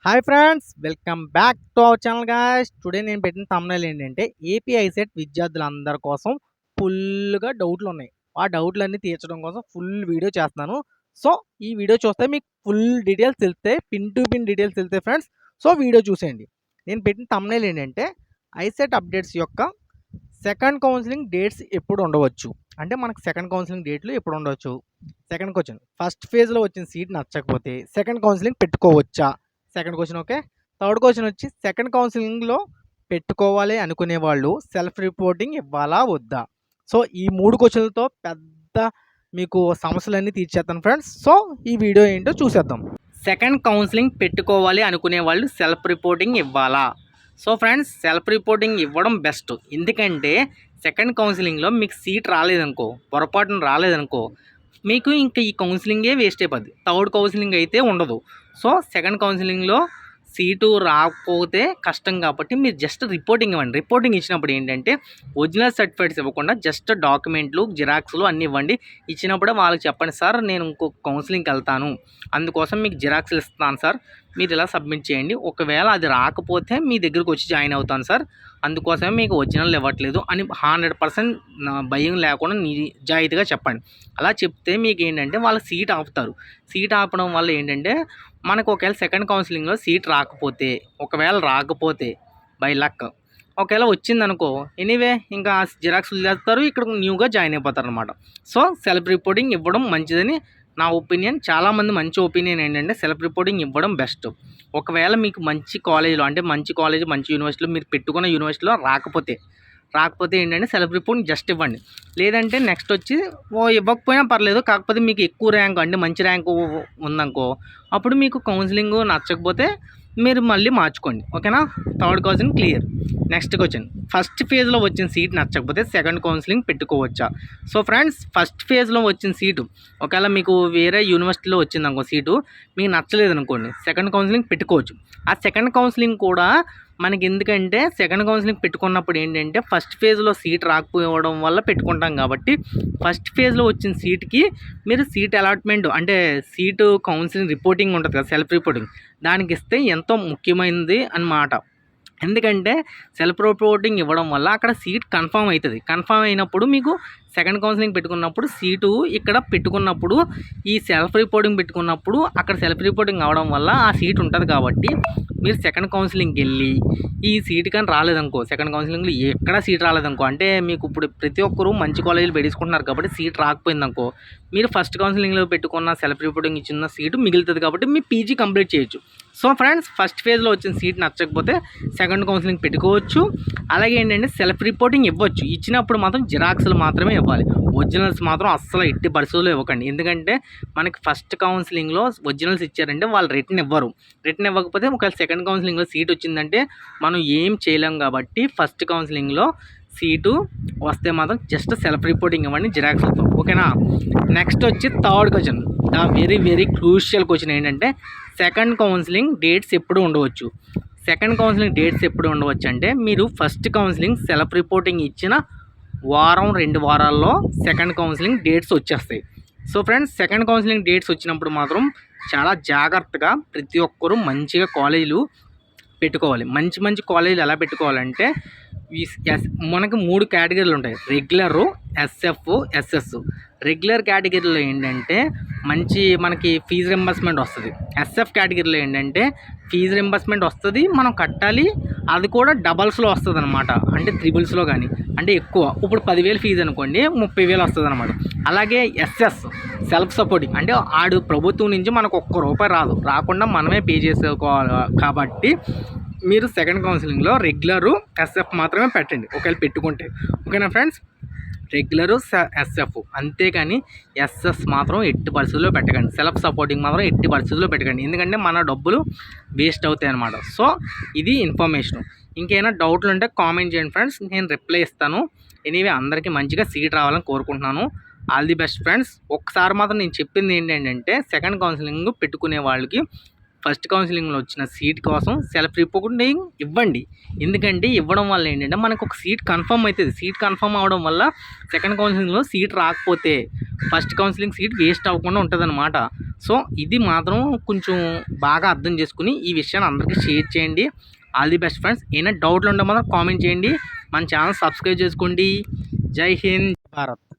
Hi friends, welcome back to our channel guys. Today నేను పెట్టిన thumbnail ఏంటంటే AP ICET విద్యార్థులందరి కోసం ఫుల్గా డౌట్లు ఉన్నాయి. ఆ డౌట్లన్నీ తీర్చడం కోసం ఫుల్ వీడియో చేస్తున్నాను. సో ఈ వీడియో చూస్తే మీకు ఫుల్ డీటెయిల్స్ తెలుస్తాయి, పిన్ టు పిన్ డీటెయిల్స్ తెలుస్తాయి ఫ్రెండ్స్. సో వీడియో చూసేయండి. నేను పెట్టిన థంబ్నెయిల్ ఏంటంటే ఐసెట్ అప్డేట్స్ యొక్క సెకండ్ కౌన్సిలింగ్ డేట్స్ ఎప్పుడు ఉండవచ్చు, అంటే మనకు సెకండ్ కౌన్సిలింగ్ డేట్లు ఎప్పుడు ఉండవచ్చు. సెకండ్ క్వశ్చన్, ఫస్ట్ ఫేజ్లో వచ్చిన సీట్ నచ్చకపోతే సెకండ్ కౌన్సిలింగ్ పెట్టుకోవచ్చా? Second question. Okay. Third question వచ్చి సెకండ్ కౌన్సిలింగ్లో పెట్టుకోవాలి అనుకునే వాళ్ళు సెల్ఫ్ రిపోర్టింగ్ ఇవ్వాలా వద్దా? సో ఈ మూడు క్వశ్చన్లతో పెద్ద మీకు సమస్యలన్నీ తీర్చేస్తాను ఫ్రెండ్స్. సో ఈ వీడియో ఏంటో చూసేద్దాం. సెకండ్ కౌన్సిలింగ్ పెట్టుకోవాలి అనుకునే వాళ్ళు సెల్ఫ్ రిపోర్టింగ్ ఇవ్వాలా? సో ఫ్రెండ్స్, సెల్ఫ్ రిపోర్టింగ్ ఇవ్వడం బెస్ట్. ఎందుకంటే సెకండ్ కౌన్సిలింగ్లో మీకు సీట్ రాలేదనుకో, పొరపాటున రాలేదనుకో, మీకు ఇంకా ఈ కౌన్సిలింగే వేస్ట్ అయిపోద్ది. థర్డ్ కౌన్సిలింగ్ అయితే ఉండదు. సో సెకండ్ కౌన్సిలింగ్లో సీటు రాకపోతే కష్టం కాబట్టి మీరు జస్ట్ రిపోర్టింగ్ ఇవ్వండి. రిపోర్టింగ్ ఇచ్చినప్పుడు ఏంటంటే ఒరిజినల్ సర్టిఫికేట్స్ ఇవ్వకుండా జస్ట్ డాక్యుమెంట్లు, జిరాక్స్లు అన్నీ ఇవ్వండి. ఇచ్చినప్పుడే వాళ్ళకి చెప్పండి, సార్ నేను ఇంకో కౌన్సిలింగ్కి వెళ్తాను, అందుకోసం మీకు జిరాక్స్లు ఇస్తాను సార్, మీరు ఇలా సబ్మిట్ చేయండి. ఒకవేళ అది రాకపోతే మీ దగ్గరకు వచ్చి జాయిన్ అవుతాను సార్, అందుకోసమే మీకు ఒరిజినల్ ఇవ్వట్లేదు అని 100% భయం లేకుండా నిజాయితీగా చెప్పండి. అలా చెప్తే మీకు ఏంటంటే వాళ్ళ సీట్ ఆపుతారు. సీట్ ఆపడం వల్ల ఏంటంటే మనకు ఒకవేళ సెకండ్ కౌన్సిలింగ్లో సీట్ రాకపోతే, ఒకవేళ రాకపోతే బై లక్, ఒకవేళ వచ్చిందనుకో, ఎనీవే ఇంకా జిరాక్స్ వదిలేస్తారు, ఇక్కడ న్యూగా జాయిన్ అయిపోతారు అనమాట. సో సెల్ఫ్ రిపోర్టింగ్ ఇవ్వడం మంచిదని నా ఒపీనియన్. చాలామంది మంచి ఒపీనియన్ ఏంటంటే సెల్ఫ్ రిపోర్టింగ్ ఇవ్వడం బెస్ట్. ఒకవేళ మీకు మంచి కాలేజీలో, అంటే మంచి కాలేజ్, మంచి యూనివర్సిటీలో మీరు పెట్టుకున్న యూనివర్సిటీలో రాకపోతే ఏంటంటే సెల్ఫ్ రిపోర్ట్ జస్ట్ ఇవ్వండి. లేదంటే నెక్స్ట్ వచ్చి ఇవ్వకపోయినా పర్లేదు, కాకపోతే మీకు ఎక్కువ ర్యాంక్, అంటే మంచి ర్యాంకు ఉందనుకో, అప్పుడు మీకు కౌన్సిలింగ్ నచ్చకపోతే మీరు మళ్ళీ మార్చుకోండి. ఓకేనా? Third counselling clear. Next question, first ఫేజ్లో వచ్చిన సీట్ నచ్చకపోతే సెకండ్ కౌన్సిలింగ్ పెట్టుకోవచ్చా? సో ఫ్రెండ్స్, ఫస్ట్ ఫేజ్లో వచ్చిన సీటు ఒకవేళ మీకు వేరే యూనివర్సిటీలో వచ్చిందనుకో, సీటు మీకు నచ్చలేదు అనుకోండి, సెకండ్ కౌన్సిలింగ్ పెట్టుకోవచ్చు. ఆ సెకండ్ కౌన్సిలింగ్ కూడా మనకి ఎందుకంటే సెకండ్ కౌన్సిలింగ్ పెట్టుకున్నప్పుడు ఏంటంటే ఫస్ట్ ఫేజ్లో సీట్ రాకపోవడం వల్ల పెట్టుకుంటాం కాబట్టి ఫస్ట్ ఫేజ్లో వచ్చిన సీట్కి మీరు సీట్ అలాట్మెంట్, అంటే సీటు కౌన్సిలింగ్ రిపోర్టింగ్ ఉంటుంది కదా, సెల్ఫ్ రిపోర్టింగ్, దానికి ఇస్తే ఎంతో ముఖ్యమైనది అన్నమాట. ఎందుకంటే సెల్ఫ్ రిపోర్టింగ్ ఇవ్వడం వల్ల అక్కడ సీట్ కన్ఫర్మ్ అవుతుంది. కన్ఫర్మ్ అయినప్పుడు మీకు సెకండ్ కౌన్సిలింగ్ పెట్టుకున్నప్పుడు సీటు ఇక్కడ పెట్టుకున్నప్పుడు, ఈ సెల్ఫ్ రిపోర్టింగ్ పెట్టుకున్నప్పుడు అక్కడ సెల్ఫ్ రిపోర్టింగ్ అవ్వడం వల్ల ఆ సీట్ ఉంటుంది. కాబట్టి మీరు సెకండ్ కౌన్సిలింగ్కి వెళ్ళి ఈ సీట్ కానీ రాలేదనుకో, సెకండ్ కౌన్సిలింగ్లో ఎక్కడ సీట్ రాలేదనుకో, అంటే మీకు ఇప్పుడు ప్రతి ఒక్కరూ మంచి కాలేజీలు పెట్టించుకుంటున్నారు కాబట్టి సీట్ రాకపోయిందనుకో, మీరు ఫస్ట్ కౌన్సిలింగ్లో పెట్టుకున్న సెల్ఫ్ రిపోర్టింగ్ ఇచ్చిన సీటు మిగులుతుంది కాబట్టి మీ పీజీ కంప్లీట్ చేయొచ్చు. సో ఫ్రెండ్స్, ఫస్ట్ ఫేజ్లో వచ్చిన సీట్ నచ్చకపోతే సెకండ్ కౌన్సిలింగ్ పెట్టుకోవచ్చు. అలాగే ఏంటంటే సెల్ఫ్ రిపోర్టింగ్ ఇవ్వచ్చు. ఇచ్చినప్పుడు మాత్రం జిరాక్స్లు మాత్రమే ఇవ్వాలి, ఒరిజినల్స్ మాత్రం అస్సలు ఎట్టి పరిస్థితుల్లో ఇవ్వకండి. ఎందుకంటే మనకి ఫస్ట్ కౌన్సిలింగ్లో ఒరిజినల్స్ ఇచ్చారంటే వాళ్ళు రిటర్న్ ఇవ్వరు. రిటర్న్ ఇవ్వకపోతే ఒకవేళ సెకండ్ కౌన్సిలింగ్లో సీట్ వచ్చిందంటే మనం ఏం చేయలేం. కాబట్టి ఫస్ట్ కౌన్సిలింగ్లో సీటు వస్తే మాత్రం జస్ట్ సెల్ఫ్ రిపోర్టింగ్ ఇవ్వండి జిరాక్స్లతో. ఓకేనా? నెక్స్ట్ వచ్చి third question, the very very crucial question ఏంటంటే సెకండ్ కౌన్సిలింగ్ డేట్స్ ఎప్పుడు ఉండవచ్చు? సెకండ్ కౌన్సిలింగ్ డేట్స్ ఎప్పుడు ఉండవచ్చు అంటే మీరు ఫస్ట్ కౌన్సిలింగ్ సెల్ఫ్ రిపోర్టింగ్ ఇచ్చిన వారం 2 వారాల్లో సెకండ్ కౌన్సిలింగ్ డేట్స్ వచ్చేస్తాయి. So friends, second counselling dates వచ్చినప్పుడు మాత్రం చాలా జాగ్రత్తగా ప్రతి ఒక్కరూ మంచిగా కాలేజీలు పెట్టుకోవాలి. మంచి మంచి కాలేజీలు ఎలా పెట్టుకోవాలంటే మనకు 3 కేటగిరీలు ఉంటాయి: రెగ్యులరు, ఎస్ఎఫ్, ఎస్ఎస్. రెగ్యులర్ కేటగిరీలో ఏంటంటే మంచి మనకి ఫీజు రింబర్స్మెంట్ వస్తుంది. ఎస్ఎఫ్ కేటగిరీలో ఏంటంటే ఫీజు రింబర్స్మెంట్ వస్తుంది, మనం కట్టాలి, అది కూడా డబల్స్లో వస్తుంది అనమాట, అంటే త్రిబుల్స్లో కానీ, అంటే ఎక్కువ. ఇప్పుడు 10,000 ఫీజు అనుకోండి, 30,000 వస్తుంది అనమాట. అలాగే ఎస్ఎస్ సెల్ఫ్ సపోర్టింగ్, అంటే ఆడు ప్రభుత్వం నుంచి మనకు ₹1 రాకుండా మనమే పే చేసుకోవాలి. కాబట్టి మీరు సెకండ్ కౌన్సిలింగ్లో రెగ్యులరు, ఎస్ఎఫ్ మాత్రమే పెట్టండి ఒకవేళ పెట్టుకుంటే. ఓకేనా ఫ్రెండ్స్? రెగ్యులరు, ఎస్ఎఫ్, అంతేకాని ఎస్ఎస్ మాత్రం ఎట్టి పరిస్థితుల్లో పెట్టకండి. సెల్ఫ్ సపోర్టింగ్ మాత్రం ఎట్టి పరిస్థితుల్లో పెట్టకండి, ఎందుకంటే మన డబ్బులు వేస్ట్ అవుతాయి అన్నమాట. సో ఇది ఇన్ఫర్మేషన్. ఇంకేమైనా డౌట్లు ఉంటే కామెంట్ చేయండి ఫ్రెండ్స్, నేను రిప్లై ఇస్తాను. ఎనీవే అందరికీ మంచిగా సీట్ రావాలని కోరుకుంటున్నాను. All the best friends. ఒక్కసారి మాత్రం నేను చెప్పింది ఏంటంటే సెకండ్ కౌన్సిలింగ్ పెట్టుకునే వాళ్ళకి ఫస్ట్ కౌన్సిలింగ్లో వచ్చిన సీట్ కోసం సెల్ఫ్ రిపోర్టింగ్ ఇవ్వండి. ఎందుకంటే ఇవ్వడం వల్ల ఏంటంటే మనకు ఒక సీట్ కన్ఫర్మ్ అవుతుంది. సీట్ కన్ఫర్మ్ అవడం వల్ల సెకండ్ కౌన్సిలింగ్లో సీట్ రాకపోతే ఫస్ట్ కౌన్సిలింగ్ సీట్ వేస్ట్ అవ్వకుండా ఉంటుంది అనమాట. సో ఇది మాత్రం కొంచెం బాగా అర్థం చేసుకుని ఈ విషయాన్ని అందరికీ షేర్ చేయండి. All the best friends. ఏమైనా డౌట్లు ఉంటే మాత్రం కామెంట్ చేయండి. మన ఛానల్ సబ్స్క్రైబ్ చేసుకోండి. జై హింద్ భారత్.